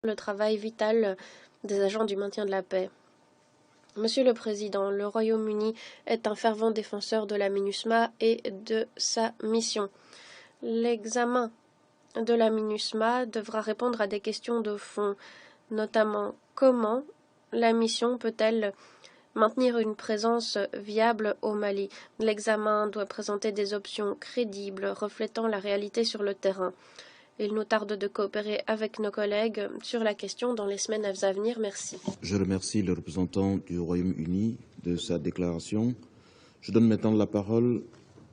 le travail vital des agents du maintien de la paix. Monsieur le Président, le Royaume-Uni est un fervent défenseur de la MINUSMA et de sa mission. L'examen de la MINUSMA devra répondre à des questions de fond, notamment comment la mission peut-elle maintenir une présence viable au Mali. L'examen doit présenter des options crédibles reflétant la réalité sur le terrain. Il nous tarde de coopérer avec nos collègues sur la question dans les semaines à venir. Merci. Je remercie le représentant du Royaume-Uni de sa déclaration. Je donne maintenant la parole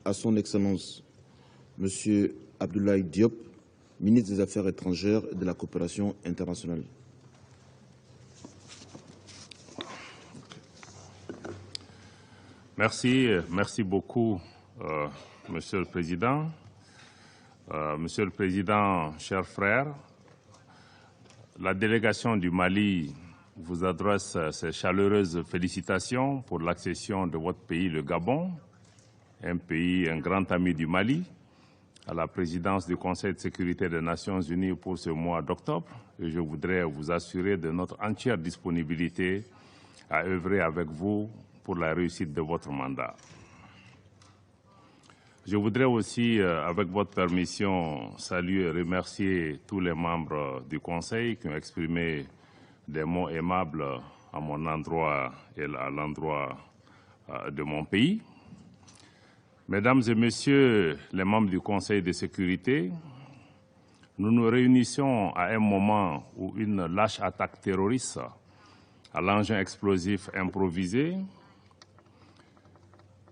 à son Excellence, Monsieur Abdoulaye Diop, ministre des Affaires étrangères et de la coopération internationale. Merci beaucoup, Monsieur le Président. Monsieur le Président, chers frères, la délégation du Mali vous adresse ses chaleureuses félicitations pour l'accession de votre pays, le Gabon, un grand ami du Mali, à la présidence du Conseil de sécurité des Nations Unies pour ce mois d'octobre. Et je voudrais vous assurer de notre entière disponibilité à œuvrer avec vous pour la réussite de votre mandat. Je voudrais aussi, avec votre permission, saluer et remercier tous les membres du Conseil qui ont exprimé des mots aimables à mon endroit et à l'endroit de mon pays. Mesdames et Messieurs les membres du Conseil de sécurité, nous nous réunissons à un moment où une lâche attaque terroriste à l'engin explosif improvisé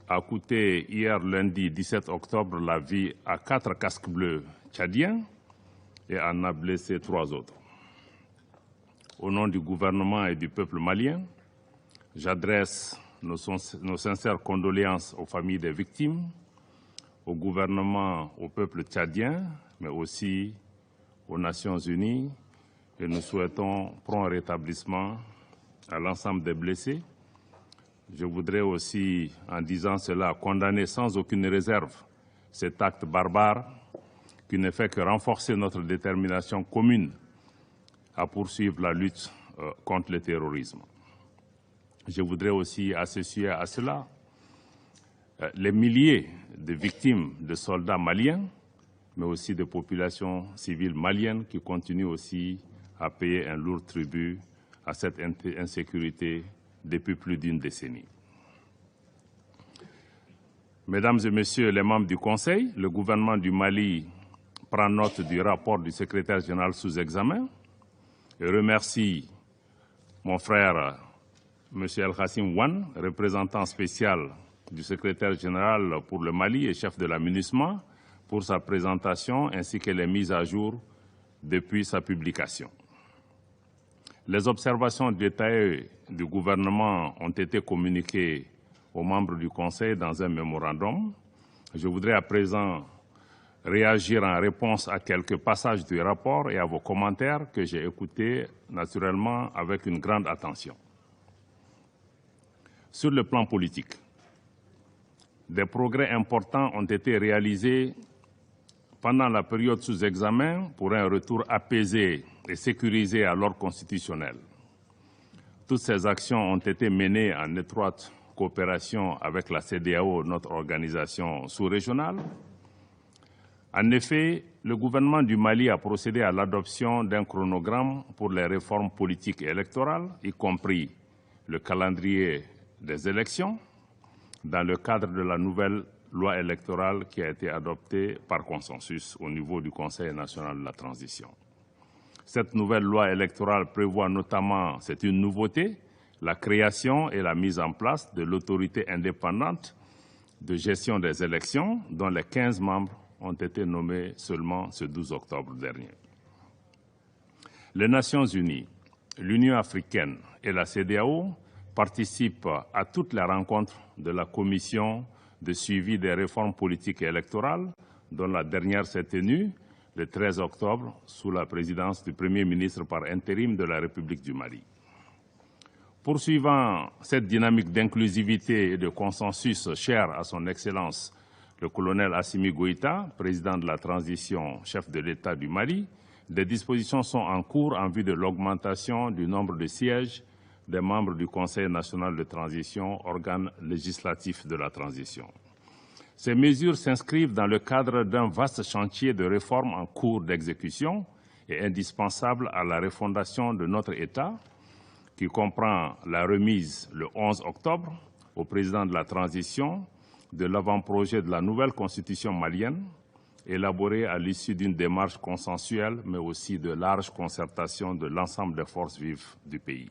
a coûté hier lundi 17 octobre la vie à 4 casques bleus tchadiens et en a blessé 3 autres. Au nom du gouvernement et du peuple malien, j'adresse nos sincères condoléances aux familles des victimes, au gouvernement, au peuple tchadien, mais aussi aux Nations Unies, et nous souhaitons prompt rétablissement à l'ensemble des blessés. Je voudrais aussi, en disant cela, condamner sans aucune réserve cet acte barbare qui ne fait que renforcer notre détermination commune à poursuivre la lutte contre le terrorisme. Je voudrais aussi associer à cela les milliers de victimes de soldats maliens, mais aussi de populations civiles maliennes qui continuent aussi à payer un lourd tribut à cette insécurité depuis plus d'une décennie. Mesdames et Messieurs les membres du Conseil, le gouvernement du Mali prend note du rapport du secrétaire général sous examen et remercie mon frère, M. El-Khassim Wan, représentant spécial du secrétaire général pour le Mali et chef de la MINUSMA, pour sa présentation ainsi que les mises à jour depuis sa publication. Les observations détaillées du gouvernement ont été communiquées aux membres du Conseil dans un mémorandum. Je voudrais à présent réagir en réponse à quelques passages du rapport et à vos commentaires que j'ai écoutés naturellement avec une grande attention. Sur le plan politique, des progrès importants ont été réalisés pendant la période sous examen pour un retour apaisé et sécurisé à l'ordre constitutionnel. Toutes ces actions ont été menées en étroite coopération avec la CEDEAO, notre organisation sous-régionale. En effet, le gouvernement du Mali a procédé à l'adoption d'un chronogramme pour les réformes politiques et électorales, y compris le calendrier des élections, dans le cadre de la nouvelle loi électorale qui a été adoptée par consensus au niveau du Conseil national de la transition. Cette nouvelle loi électorale prévoit notamment, c'est une nouveauté, la création et la mise en place de l'autorité indépendante de gestion des élections, dont les 15 membres ont été nommés seulement ce 12 octobre dernier. Les Nations Unies, l'Union africaine et la CEDEAO participent à toutes les rencontres de la Commission de suivi des réformes politiques et électorales, dont la dernière s'est tenue le 13 octobre sous la présidence du Premier ministre par intérim de la République du Mali. Poursuivant cette dynamique d'inclusivité et de consensus chère à son Excellence le colonel Assimi Goïta, président de la transition, chef de l'État du Mali, des dispositions sont en cours en vue de l'augmentation du nombre de sièges des membres du Conseil national de transition, organe législatif de la transition. Ces mesures s'inscrivent dans le cadre d'un vaste chantier de réforme en cours d'exécution et indispensable à la refondation de notre État, qui comprend la remise le 11 octobre au président de la transition de l'avant-projet de la nouvelle constitution malienne, élaborée à l'issue d'une démarche consensuelle, mais aussi de large concertation de l'ensemble des forces vives du pays.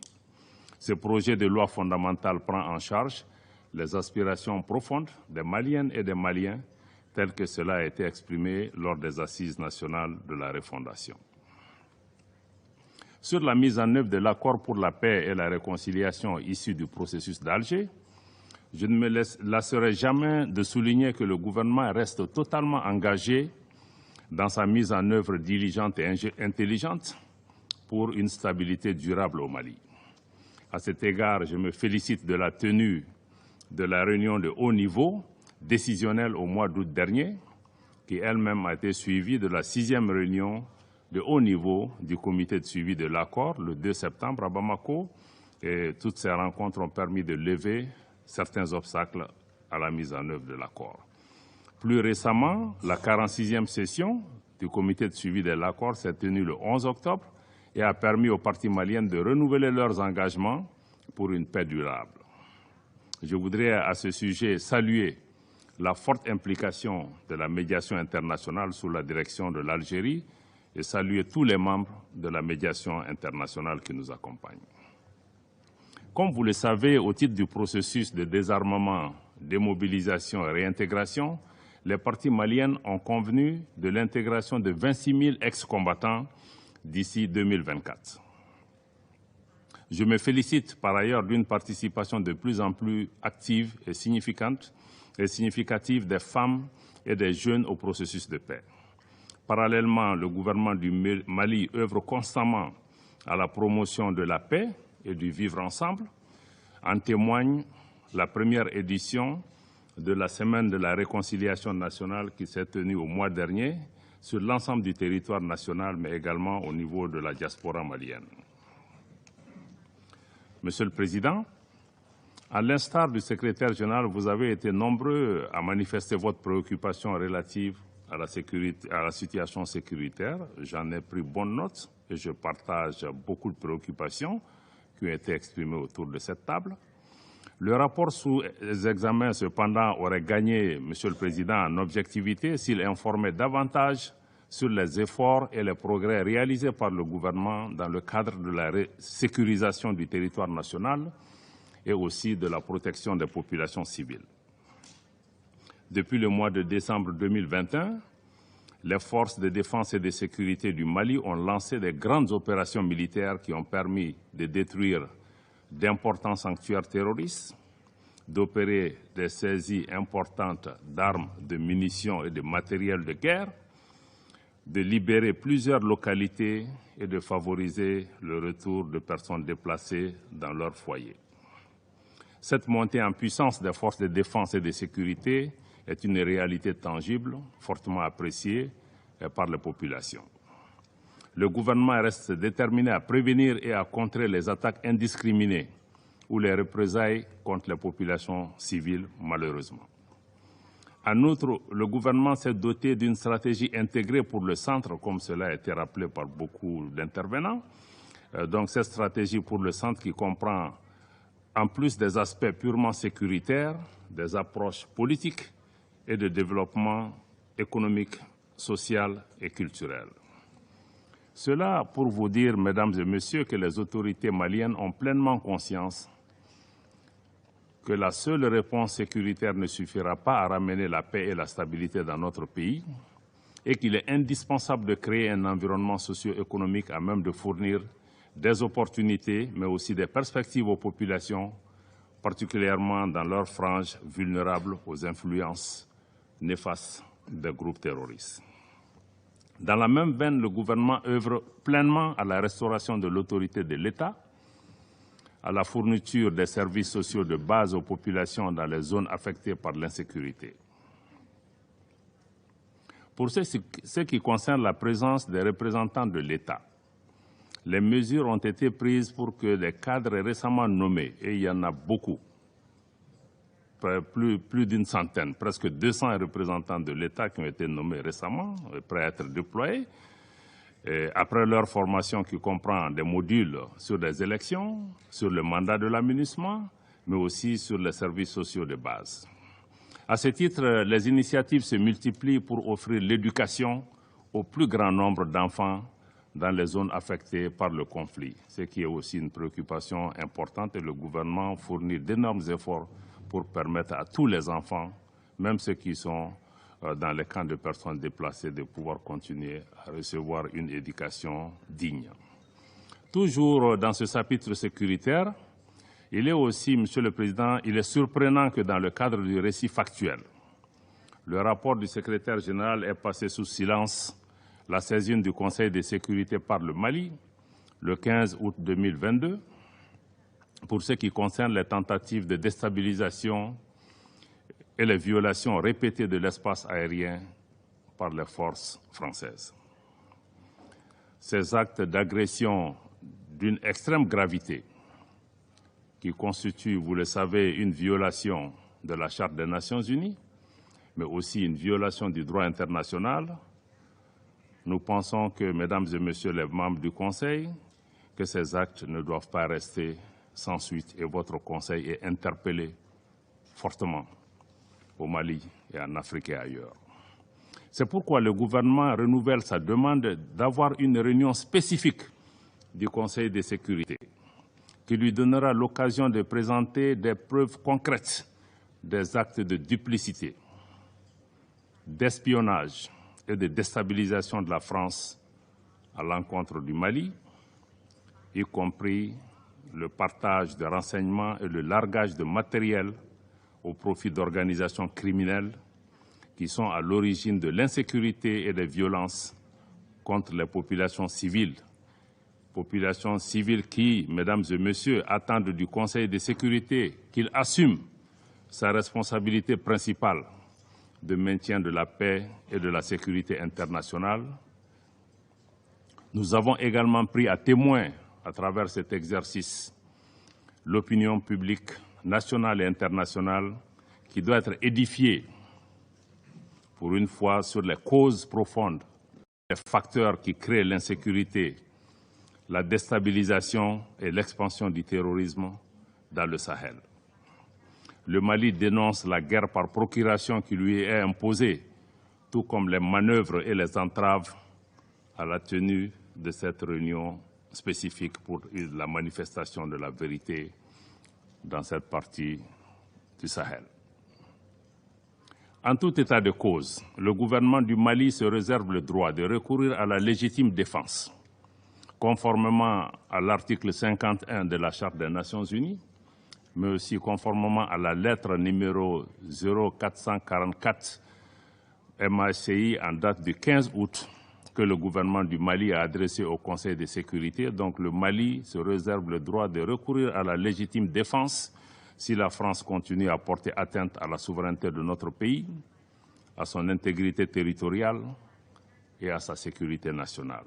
Ce projet de loi fondamentale prend en charge les aspirations profondes des Maliennes et des Maliens, telles que cela a été exprimé lors des assises nationales de la refondation. Sur la mise en œuvre de l'accord pour la paix et la réconciliation issu du processus d'Alger, je ne me lasserai jamais de souligner que le gouvernement reste totalement engagé dans sa mise en œuvre diligente et intelligente pour une stabilité durable au Mali. À cet égard, je me félicite de la tenue de la réunion de haut niveau décisionnelle au mois d'août dernier, qui elle-même a été suivie de la 6e réunion de haut niveau du comité de suivi de l'accord le 2 septembre à Bamako. Et toutes ces rencontres ont permis de lever certains obstacles à la mise en œuvre de l'accord. Plus récemment, la 46e session du comité de suivi de l'accord s'est tenue le 11 octobre et a permis aux parties maliennes de renouveler leurs engagements pour une paix durable. Je voudrais à ce sujet saluer la forte implication de la médiation internationale sous la direction de l'Algérie et saluer tous les membres de la médiation internationale qui nous accompagnent. Comme vous le savez, au titre du processus de désarmement, démobilisation et réintégration, les parties maliennes ont convenu de l'intégration de 26 000 ex-combattants d'ici 2024. Je me félicite par ailleurs d'une participation de plus en plus active et significative des femmes et des jeunes au processus de paix. Parallèlement, le gouvernement du Mali œuvre constamment à la promotion de la paix et du vivre ensemble. En témoigne la première édition de la Semaine de la réconciliation nationale qui s'est tenue au mois dernier sur l'ensemble du territoire national, mais également au niveau de la diaspora malienne. Monsieur le Président, à l'instar du secrétaire général, vous avez été nombreux à manifester votre préoccupation relative à la situation sécuritaire. J'en ai pris bonne note et je partage beaucoup de préoccupations qui ont été exprimées autour de cette table. Le rapport sous examen, cependant, aurait gagné, Monsieur le Président, en objectivité s'il informait davantage sur les efforts et les progrès réalisés par le gouvernement dans le cadre de la sécurisation du territoire national et aussi de la protection des populations civiles. Depuis le mois de décembre 2021, les forces de défense et de sécurité du Mali ont lancé des grandes opérations militaires qui ont permis de détruire d'importants sanctuaires terroristes, d'opérer des saisies importantes d'armes, de munitions et de matériel de guerre, de libérer plusieurs localités et de favoriser le retour de personnes déplacées dans leur foyer. Cette montée en puissance des forces de défense et de sécurité est une réalité tangible, fortement appréciée par les populations. Le gouvernement reste déterminé à prévenir et à contrer les attaques indiscriminées ou les représailles contre les populations civiles, malheureusement. En outre, le gouvernement s'est doté d'une stratégie intégrée pour le centre, comme cela a été rappelé par beaucoup d'intervenants. Donc cette stratégie pour le centre qui comprend, en plus des aspects purement sécuritaires, des approches politiques et de développement économique, social et culturel. Cela pour vous dire, mesdames et messieurs, que les autorités maliennes ont pleinement conscience que la seule réponse sécuritaire ne suffira pas à ramener la paix et la stabilité dans notre pays et qu'il est indispensable de créer un environnement socio-économique à même de fournir des opportunités, mais aussi des perspectives aux populations, particulièrement dans leurs franges vulnérables aux influences néfastes des groupes terroristes. Dans la même veine, le gouvernement œuvre pleinement à la restauration de l'autorité de l'État, à la fourniture des services sociaux de base aux populations dans les zones affectées par l'insécurité. Pour ce qui concerne la présence des représentants de l'État, les mesures ont été prises pour que les cadres récemment nommés, et il y en a beaucoup, plus d'une centaine, presque 200 représentants de l'État qui ont été nommés récemment, prêts à être déployés, et après leur formation qui comprend des modules sur les élections, sur le mandat de l'aménagement, mais aussi sur les services sociaux de base. À ce titre, les initiatives se multiplient pour offrir l'éducation au plus grand nombre d'enfants dans les zones affectées par le conflit, ce qui est aussi une préoccupation importante et le gouvernement fournit d'énormes efforts pour permettre à tous les enfants, même ceux qui sont dans les camps de personnes déplacées, de pouvoir continuer à recevoir une éducation digne. Toujours dans ce chapitre sécuritaire, il est aussi, Monsieur le Président, il est surprenant que dans le cadre du récit factuel, le rapport du secrétaire général ait passé sous silence la saisine du Conseil de sécurité par le Mali le 15 août 2022 pour ce qui concerne les tentatives de déstabilisation et les violations répétées de l'espace aérien par les forces françaises. Ces actes d'agression d'une extrême gravité qui constituent, vous le savez, une violation de la Charte des Nations Unies, mais aussi une violation du droit international. Nous pensons que, mesdames et messieurs les membres du Conseil, que ces actes ne doivent pas rester sans suite et votre Conseil est interpellé fortement au Mali et en Afrique et ailleurs. C'est pourquoi le gouvernement renouvelle sa demande d'avoir une réunion spécifique du Conseil de sécurité qui lui donnera l'occasion de présenter des preuves concrètes des actes de duplicité, d'espionnage et de déstabilisation de la France à l'encontre du Mali, y compris le partage de renseignements et le largage de matériel au profit d'organisations criminelles qui sont à l'origine de l'insécurité et des violences contre les populations civiles qui, mesdames et messieurs, attendent du Conseil de sécurité qu'il assume sa responsabilité principale de maintien de la paix et de la sécurité internationale. Nous avons également pris à témoin, à travers cet exercice, l'opinion publique nationale et internationale qui doit être édifiée, pour une fois, sur les causes profondes, les facteurs qui créent l'insécurité, la déstabilisation et l'expansion du terrorisme dans le Sahel. Le Mali dénonce la guerre par procuration qui lui est imposée, tout comme les manœuvres et les entraves à la tenue de cette réunion spécifique pour la manifestation de la vérité dans cette partie du Sahel. En tout état de cause, le gouvernement du Mali se réserve le droit de recourir à la légitime défense, conformément à l'article 51 de la Charte des Nations Unies, mais aussi conformément à la lettre numéro 0444 MHCI en date du 15 août que le gouvernement du Mali a adressé au Conseil de sécurité. Donc le Mali se réserve le droit de recourir à la légitime défense si la France continue à porter atteinte à la souveraineté de notre pays, à son intégrité territoriale et à sa sécurité nationale.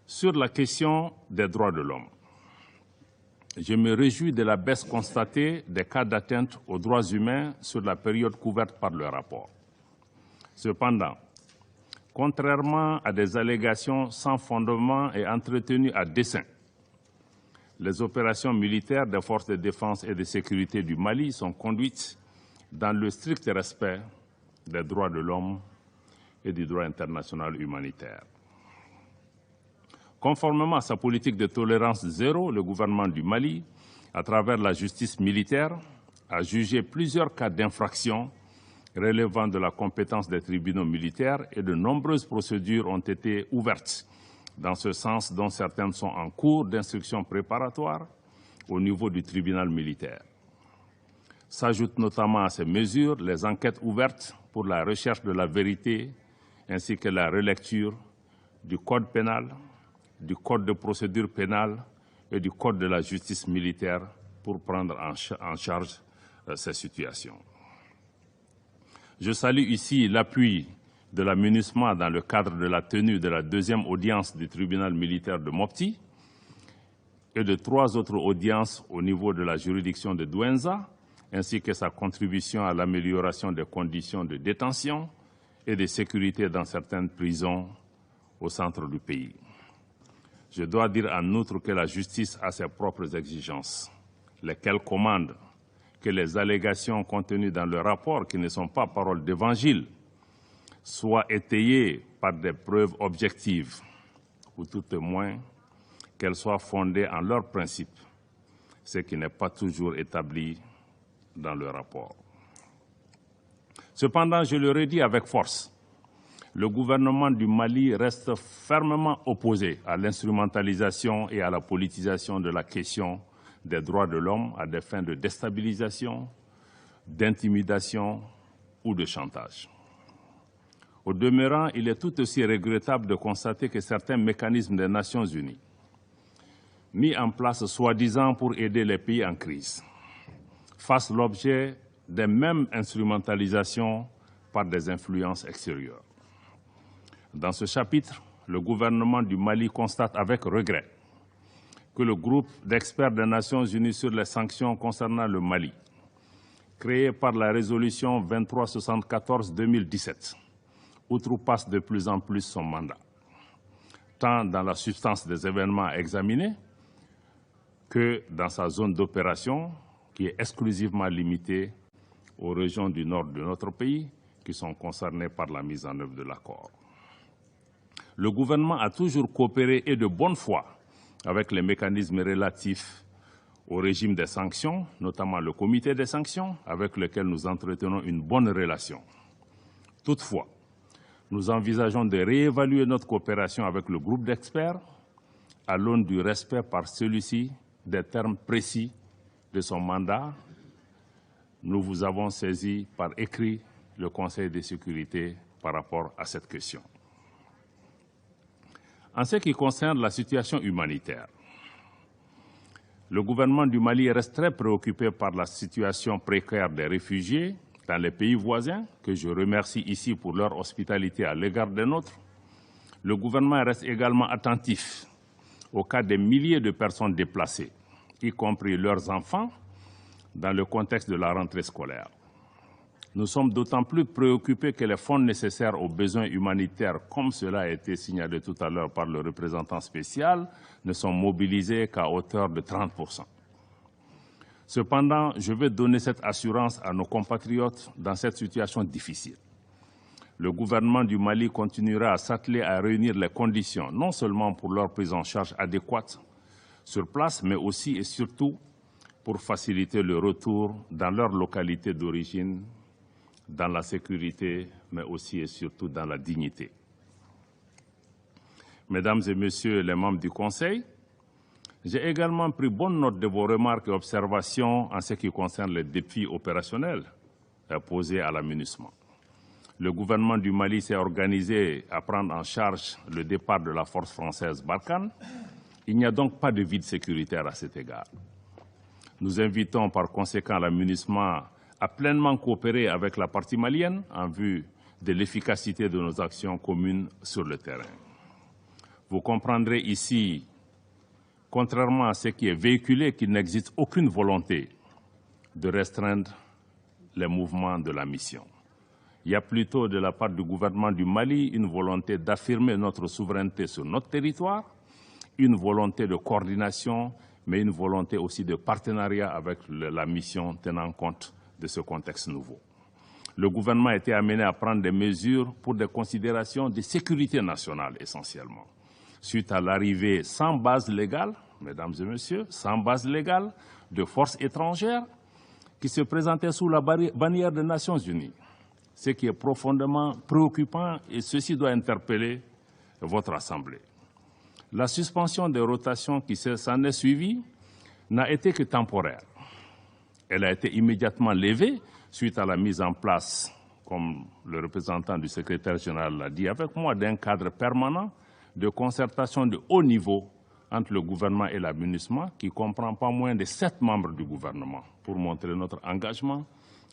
Sur la question des droits de l'homme, je me réjouis de la baisse constatée des cas d'atteinte aux droits humains sur la période couverte par le rapport. Cependant, contrairement à des allégations sans fondement et entretenues à dessein, les opérations militaires des forces de défense et de sécurité du Mali sont conduites dans le strict respect des droits de l'homme et du droit international humanitaire. Conformément à sa politique de tolérance zéro, le gouvernement du Mali, à travers la justice militaire, a jugé plusieurs cas d'infraction relevant de la compétence des tribunaux militaires et de nombreuses procédures ont été ouvertes dans ce sens, dont certaines sont en cours d'instruction préparatoire au niveau du tribunal militaire. S'ajoutent notamment à ces mesures les enquêtes ouvertes pour la recherche de la vérité ainsi que la relecture du Code pénal, du Code de procédure pénale et du Code de la justice militaire pour prendre en charge ces situations. Je salue ici l'appui de la MINUSMA dans le cadre de la tenue de la deuxième audience du tribunal militaire de Mopti et de 3 autres audiences au niveau de la juridiction de Douenza, ainsi que sa contribution à l'amélioration des conditions de détention et de sécurité dans certaines prisons au centre du pays. Je dois dire en outre que la justice a ses propres exigences, lesquelles commandent que les allégations contenues dans le rapport, qui ne sont pas paroles d'évangile, soient étayées par des preuves objectives, ou tout au moins qu'elles soient fondées en leurs principes, ce qui n'est pas toujours établi dans le rapport. Cependant, je le redis avec force, le gouvernement du Mali reste fermement opposé à l'instrumentalisation et à la politisation de la question des droits de l'homme à des fins de déstabilisation, d'intimidation ou de chantage. Au demeurant, il est tout aussi regrettable de constater que certains mécanismes des Nations Unies, mis en place soi-disant pour aider les pays en crise, fassent l'objet des mêmes instrumentalisations par des influences extérieures. Dans ce chapitre, le gouvernement du Mali constate avec regret que le groupe d'experts des Nations Unies sur les sanctions concernant le Mali, créé par la résolution 2374-2017, outrepasse de plus en plus son mandat, tant dans la substance des événements à examiner que dans sa zone d'opération, qui est exclusivement limitée aux régions du nord de notre pays qui sont concernées par la mise en œuvre de l'accord. Le gouvernement a toujours coopéré et de bonne foi avec les mécanismes relatifs au régime des sanctions, notamment le comité des sanctions, avec lequel nous entretenons une bonne relation. Toutefois, nous envisageons de réévaluer notre coopération avec le groupe d'experts à l'aune du respect par celui-ci des termes précis de son mandat. Nous vous avons saisi par écrit le Conseil de sécurité par rapport à cette question. En ce qui concerne la situation humanitaire, le gouvernement du Mali reste très préoccupé par la situation précaire des réfugiés dans les pays voisins, que je remercie ici pour leur hospitalité à l'égard des nôtres. Le gouvernement reste également attentif au cas des milliers de personnes déplacées, y compris leurs enfants, dans le contexte de la rentrée scolaire. Nous sommes d'autant plus préoccupés que les fonds nécessaires aux besoins humanitaires, comme cela a été signalé tout à l'heure par le représentant spécial, ne sont mobilisés qu'à hauteur de 30%. Cependant, je veux donner cette assurance à nos compatriotes dans cette situation difficile. Le gouvernement du Mali continuera à s'atteler à réunir les conditions, non seulement pour leur prise en charge adéquate sur place, mais aussi et surtout pour faciliter le retour dans leur localité d'origine, dans la sécurité, mais aussi et surtout dans la dignité. Mesdames et Messieurs les membres du Conseil, j'ai également pris bonne note de vos remarques et observations en ce qui concerne les défis opérationnels posés à la MINUSMA. Le gouvernement du Mali s'est organisé à prendre en charge le départ de la force française Barkhane. Il n'y a donc pas de vide sécuritaire à cet égard. Nous invitons par conséquent la MINUSMA à pleinement coopérer avec la partie malienne en vue de l'efficacité de nos actions communes sur le terrain. Vous comprendrez ici, contrairement à ce qui est véhiculé, qu'il n'existe aucune volonté de restreindre les mouvements de la mission. Il y a plutôt de la part du gouvernement du Mali une volonté d'affirmer notre souveraineté sur notre territoire, une volonté de coordination, mais une volonté aussi de partenariat avec la mission tenant compte de ce contexte nouveau. Le gouvernement a été amené à prendre des mesures pour des considérations de sécurité nationale essentiellement, suite à l'arrivée sans base légale, mesdames et messieurs, sans base légale de forces étrangères qui se présentaient sous la bannière des Nations Unies, ce qui est profondément préoccupant et ceci doit interpeller votre Assemblée. La suspension des rotations qui s'en est suivie n'a été que temporaire. Elle a été immédiatement levée suite à la mise en place, comme le représentant du secrétaire général l'a dit avec moi, d'un cadre permanent de concertation de haut niveau entre le gouvernement et la MINUSMA, qui comprend pas moins de 7 membres du gouvernement, pour montrer notre engagement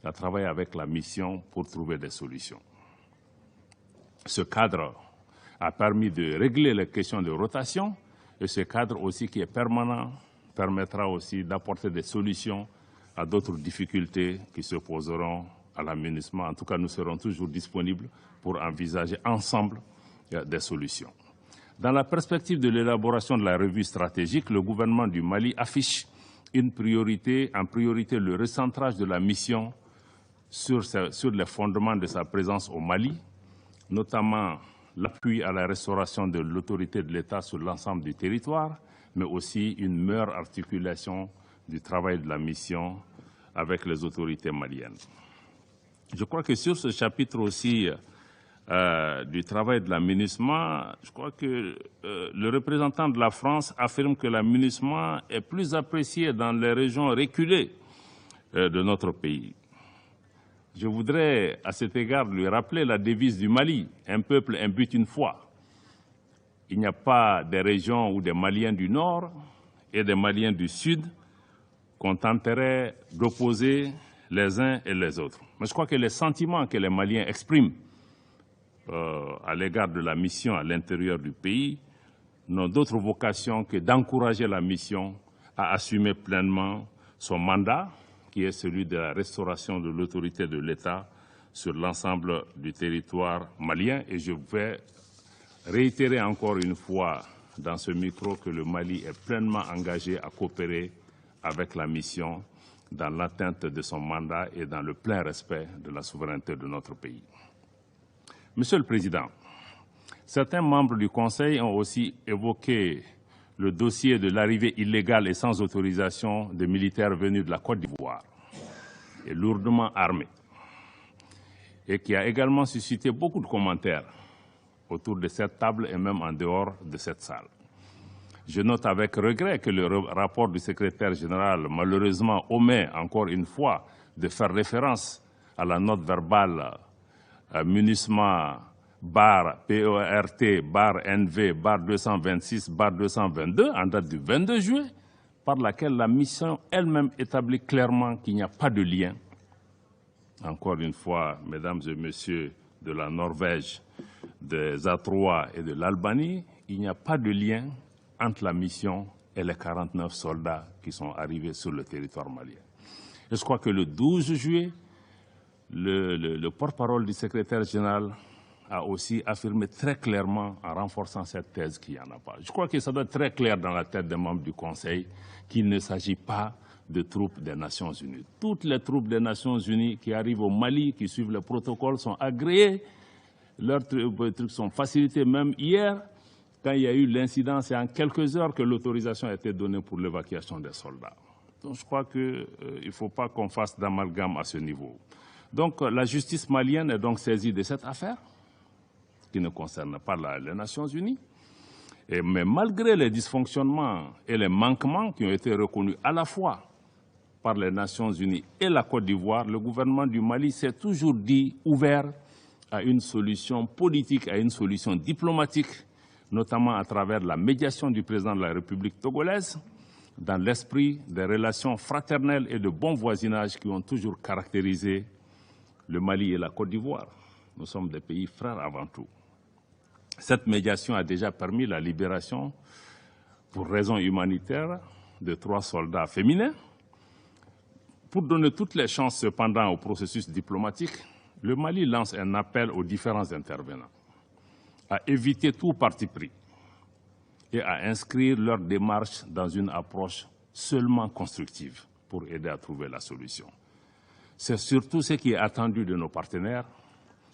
à travailler avec la mission pour trouver des solutions. Ce cadre a permis de régler les questions de rotation et ce cadre aussi qui est permanent permettra aussi d'apporter des solutions à d'autres difficultés qui se poseront à l'aménagement. En tout cas, nous serons toujours disponibles pour envisager ensemble des solutions. Dans la perspective de l'élaboration de la revue stratégique, le gouvernement du Mali affiche en priorité le recentrage de la mission sur les fondements de sa présence au Mali, notamment l'appui à la restauration de l'autorité de l'État sur l'ensemble du territoire, mais aussi une meilleure articulation du travail de la mission avec les autorités maliennes. Je crois que sur ce chapitre aussi du travail de la MINUSMA, je crois que le représentant de la France affirme que la MINUSMA est plus appréciée dans les régions reculées de notre pays. Je voudrais à cet égard lui rappeler la devise du Mali, un peuple, un but, une foi. Il n'y a pas des régions où des Maliens du Nord et des Maliens du Sud qu'on tenterait d'opposer les uns et les autres. Mais je crois que les sentiments que les Maliens expriment à l'égard de la mission à l'intérieur du pays n'ont d'autre vocation que d'encourager la mission à assumer pleinement son mandat, qui est celui de la restauration de l'autorité de l'État sur l'ensemble du territoire malien. Et je vais réitérer encore une fois dans ce micro que le Mali est pleinement engagé à coopérer avec la mission dans l'atteinte de son mandat et dans le plein respect de la souveraineté de notre pays. Monsieur le Président, certains membres du Conseil ont aussi évoqué le dossier de l'arrivée illégale et sans autorisation de militaires venus de la Côte d'Ivoire et lourdement armés, et qui a également suscité beaucoup de commentaires autour de cette table et même en dehors de cette salle. Je note avec regret que le rapport du secrétaire général, malheureusement, omet encore une fois de faire référence à la note verbale MINUSMA /PERT/NV/226/222 en date du 22 juillet, par laquelle la mission elle-même établit clairement qu'il n'y a pas de lien. Encore une fois, mesdames et messieurs de la Norvège, des A3 et de l'Albanie, il n'y a pas de lien entre la mission et les 49 soldats qui sont arrivés sur le territoire malien. Et je crois que le 12 juillet, le porte-parole du secrétaire général a aussi affirmé très clairement, en renforçant cette thèse, qu'il n'y en a pas. Je crois que ça doit être très clair dans la tête des membres du Conseil qu'il ne s'agit pas de troupes des Nations Unies. Toutes les troupes des Nations Unies qui arrivent au Mali, qui suivent le protocole, sont agréées. Leurs trucs sont facilités. Même hier, quand il y a eu l'incident, c'est en quelques heures que l'autorisation a été donnée pour l'évacuation des soldats. Donc je crois qu'il ne faut pas qu'on fasse d'amalgame à ce niveau. Donc la justice malienne est donc saisie de cette affaire, qui ne concerne pas les Nations Unies. Mais malgré les dysfonctionnements et les manquements qui ont été reconnus à la fois par les Nations Unies et la Côte d'Ivoire, le gouvernement du Mali s'est toujours dit ouvert à une solution politique, à une solution diplomatique, notamment à travers la médiation du président de la République togolaise, dans l'esprit des relations fraternelles et de bon voisinage qui ont toujours caractérisé le Mali et la Côte d'Ivoire. Nous sommes des pays frères avant tout. Cette médiation a déjà permis la libération, pour raisons humanitaires, de 3 soldats féminins. Pour donner toutes les chances cependant au processus diplomatique, le Mali lance un appel aux différents intervenants à éviter tout parti pris et à inscrire leur démarche dans une approche seulement constructive pour aider à trouver la solution. C'est surtout ce qui est attendu de nos partenaires,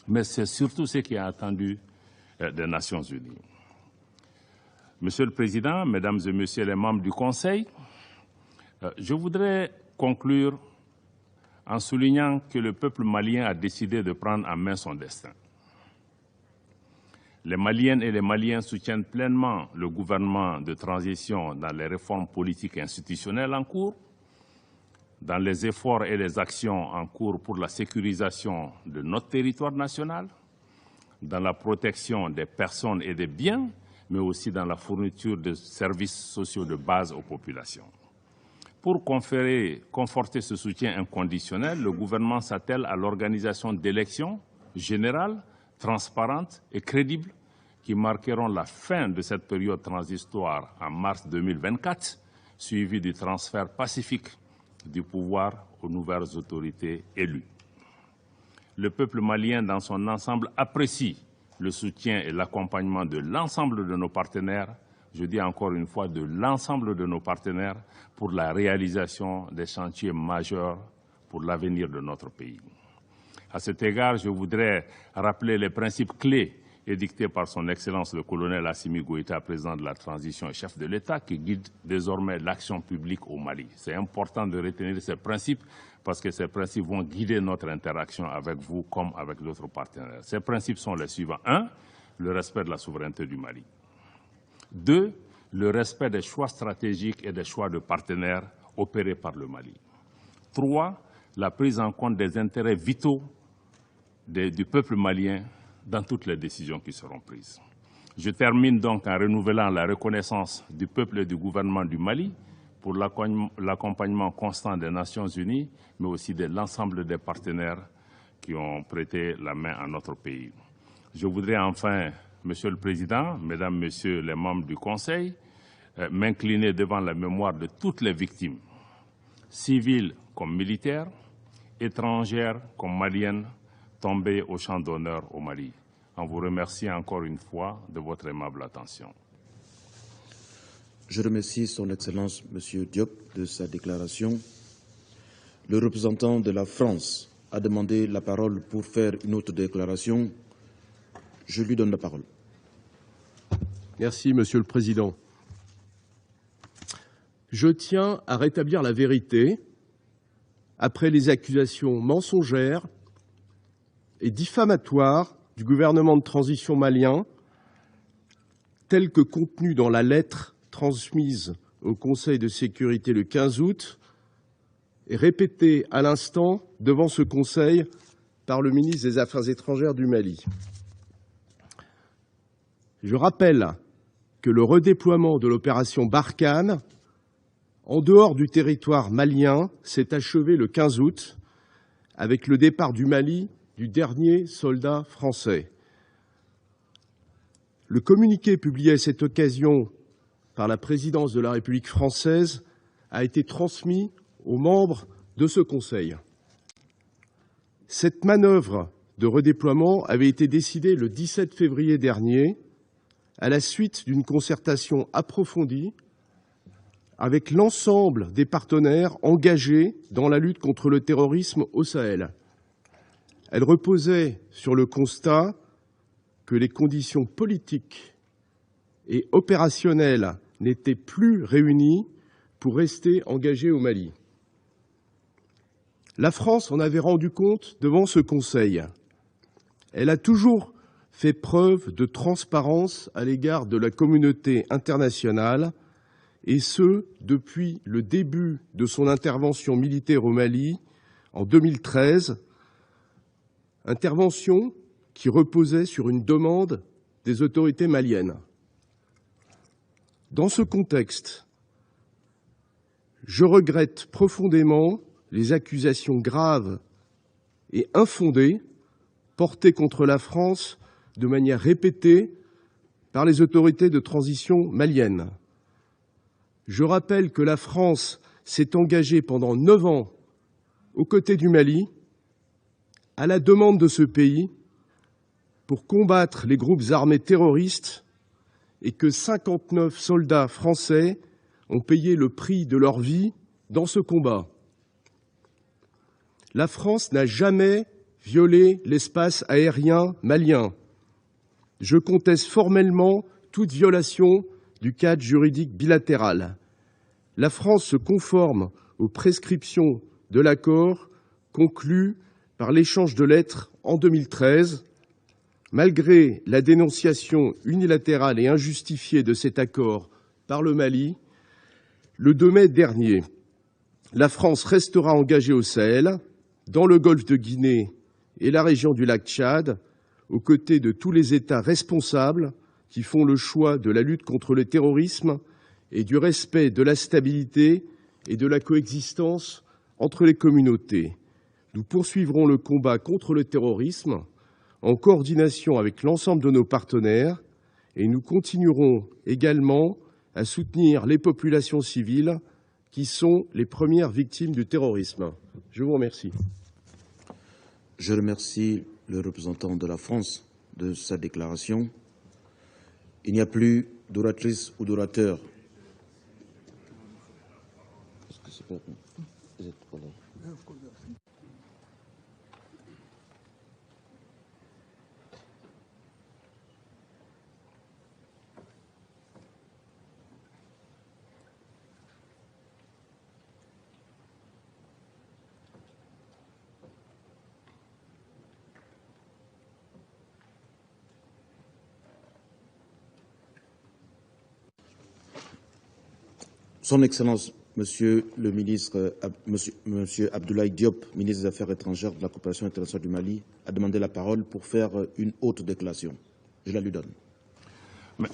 mais c'est surtout ce qui est attendu des Nations Unies. Monsieur le Président, Mesdames et Messieurs les membres du Conseil, je voudrais conclure en soulignant que le peuple malien a décidé de prendre en main son destin. Les Maliennes et les Maliens soutiennent pleinement le gouvernement de transition dans les réformes politiques et institutionnelles en cours, dans les efforts et les actions en cours pour la sécurisation de notre territoire national, dans la protection des personnes et des biens, mais aussi dans la fourniture de services sociaux de base aux populations. Pour conforter ce soutien inconditionnel, le gouvernement s'attelle à l'organisation d'élections générales transparentes et crédibles qui marqueront la fin de cette période transitoire en mars 2024, suivie du transfert pacifique du pouvoir aux nouvelles autorités élues. Le peuple malien dans son ensemble apprécie le soutien et l'accompagnement de l'ensemble de nos partenaires, je dis encore une fois de l'ensemble de nos partenaires, pour la réalisation des chantiers majeurs pour l'avenir de notre pays. À cet égard, je voudrais rappeler les principes clés édictés par son Excellence le colonel Assimi Goïta, président de la transition et chef de l'État, qui guide désormais l'action publique au Mali. C'est important de retenir ces principes parce que ces principes vont guider notre interaction avec vous comme avec d'autres partenaires. Ces principes sont les suivants. 1. Le respect de la souveraineté du Mali. 2. Le respect des choix stratégiques et des choix de partenaires opérés par le Mali. 3. La prise en compte des intérêts vitaux du peuple malien dans toutes les décisions qui seront prises. Je termine donc en renouvelant la reconnaissance du peuple et du gouvernement du Mali pour l'accompagnement constant des Nations Unies, mais aussi de l'ensemble des partenaires qui ont prêté la main à notre pays. Je voudrais enfin, Monsieur le Président, Mesdames, Messieurs les membres du Conseil, m'incliner devant la mémoire de toutes les victimes, civiles comme militaires, étrangères comme maliennes, tombées au champ d'honneur au Mali. En vous remerciant encore une fois de votre aimable attention. Je remercie Son Excellence M. Diop de sa déclaration. Le représentant de la France a demandé la parole pour faire une autre déclaration. Je lui donne la parole. Merci, Monsieur le Président. Je tiens à rétablir la vérité après les accusations mensongères et diffamatoires du gouvernement de transition malien, telles que contenues dans la lettre transmise au Conseil de sécurité le 15 août et répétée à l'instant devant ce Conseil par le ministre des Affaires étrangères du Mali. Je rappelle que le redéploiement de l'opération Barkhane en dehors du territoire malien s'est achevé le 15 août avec le départ du Mali du dernier soldat français. Le communiqué publié à cette occasion par la présidence de la République française a été transmis aux membres de ce Conseil. Cette manœuvre de redéploiement avait été décidée le 17 février dernier à la suite d'une concertation approfondie avec l'ensemble des partenaires engagés dans la lutte contre le terrorisme au Sahel. Elle reposait sur le constat que les conditions politiques et opérationnelles n'étaient plus réunies pour rester engagées au Mali. La France en avait rendu compte devant ce Conseil. Elle a toujours fait preuve de transparence à l'égard de la communauté internationale, et ce, depuis le début de son intervention militaire au Mali en 2013, intervention qui reposait sur une demande des autorités maliennes. Dans ce contexte, je regrette profondément les accusations graves et infondées portées contre la France de manière répétée par les autorités de transition maliennes. Je rappelle que la France s'est engagée pendant 9 ans aux côtés du Mali, à la demande de ce pays, pour combattre les groupes armés terroristes et que 59 soldats français ont payé le prix de leur vie dans ce combat. La France n'a jamais violé l'espace aérien malien. Je conteste formellement toute violation du cadre juridique bilatéral. La France se conforme aux prescriptions de l'accord conclu par l'échange de lettres en 2013. Malgré la dénonciation unilatérale et injustifiée de cet accord par le Mali, le 2 mai dernier, la France restera engagée au Sahel, dans le golfe de Guinée et la région du lac Tchad, aux côtés de tous les États responsables qui font le choix de la lutte contre le terrorisme et du respect de la stabilité et de la coexistence entre les communautés. Nous poursuivrons le combat contre le terrorisme en coordination avec l'ensemble de nos partenaires, et nous continuerons également à soutenir les populations civiles qui sont les premières victimes du terrorisme. Je vous remercie. Je remercie le représentant de la France de sa déclaration. Il n'y a plus d'oratrice ou d'orateur. Son Excellence, Monsieur le ministre, Monsieur Abdoulaye Diop, ministre des Affaires étrangères de la coopération internationale du Mali, a demandé la parole pour faire une haute déclaration. Je la lui donne.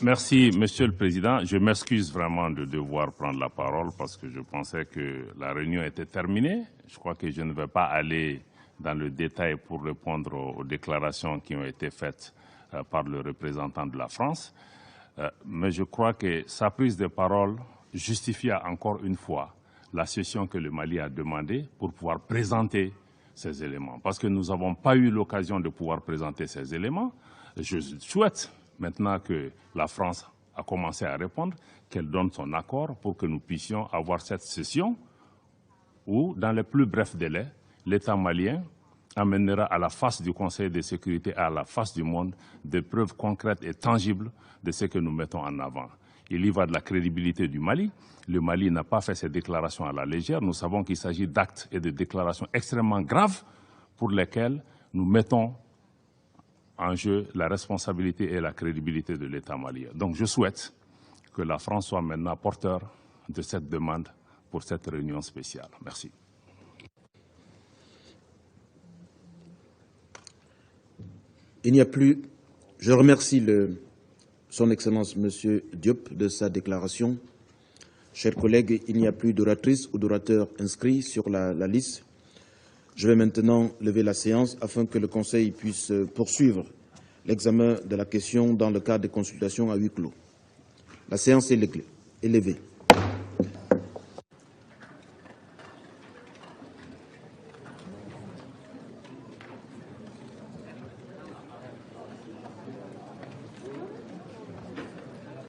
Merci, Monsieur le Président. Je m'excuse vraiment de devoir prendre la parole parce que je pensais que la réunion était terminée. Je crois que je ne vais pas aller dans le détail pour répondre aux déclarations qui ont été faites par le représentant de la France. Mais je crois que sa prise de parole justifia encore une fois la session que le Mali a demandée pour pouvoir présenter ces éléments. Parce que nous n'avons pas eu l'occasion de pouvoir présenter ces éléments. Je souhaite maintenant que la France a commencé à répondre, qu'elle donne son accord pour que nous puissions avoir cette session où, dans les plus brefs délais, l'État malien amènera à la face du Conseil de sécurité, à la face du monde, des preuves concrètes et tangibles de ce que nous mettons en avant. Il y va de la crédibilité du Mali. Le Mali n'a pas fait ces déclarations à la légère. Nous savons qu'il s'agit d'actes et de déclarations extrêmement graves pour lesquels nous mettons en jeu la responsabilité et la crédibilité de l'État malien. Donc je souhaite que la France soit maintenant porteur de cette demande pour cette réunion spéciale. Merci. Il n'y a plus. Je remercie Son Excellence Monsieur Diop de sa déclaration. Chers collègues, il n'y a plus d'oratrice ou d'orateur inscrits sur la liste. Je vais maintenant lever la séance afin que le Conseil puisse poursuivre l'examen de la question dans le cadre des consultations à huis clos. La séance est levée.